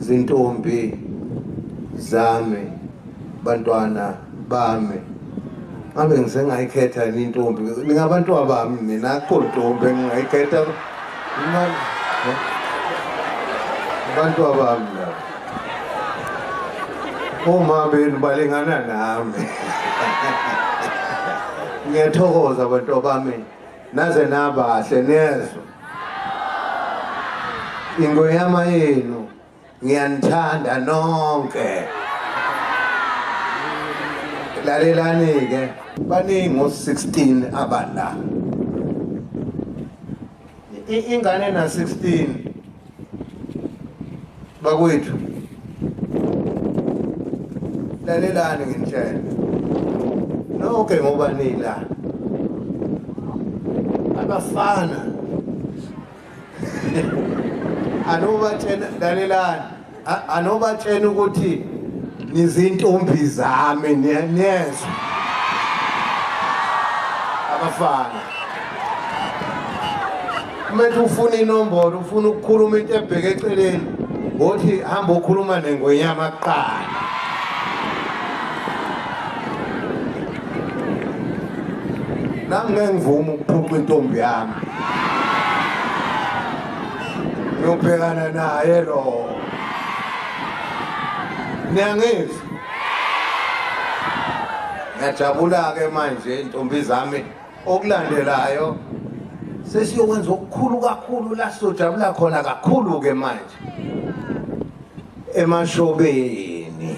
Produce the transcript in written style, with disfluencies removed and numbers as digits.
zintombi zami bantwana bami ngabe ngisengayikhetha intombi ningabantwana bami mina akho ntombi engingayikhetha bantwana bami la uma benu balingana nami ngiyathokoza bantwana bami naze nabahle nezwe ingoyama yenu ngiyanithanda nonke lalelani ke baningi ngo-16 abala ingane na-16 bakwethu lalelani nginitshela nonke ngoba nila abafana anobatshena lalelani anobatshena ukuthi nizintombi zami nezwe abafana manje ufuna inombolo ufuna ukukhuluma into ebheke eceleni ngothi hamba ukhuluma nengonyama kuqala nami ngeke ngivuma ukuphuca intombi yami ngiyobhekana naye lo niyangizwa ngiyajabula-ke manje intombi zami okulandelayo sesiyokwenza okukhulu kakhulu la sizojabula khona kakhulu-ke manje emashobeni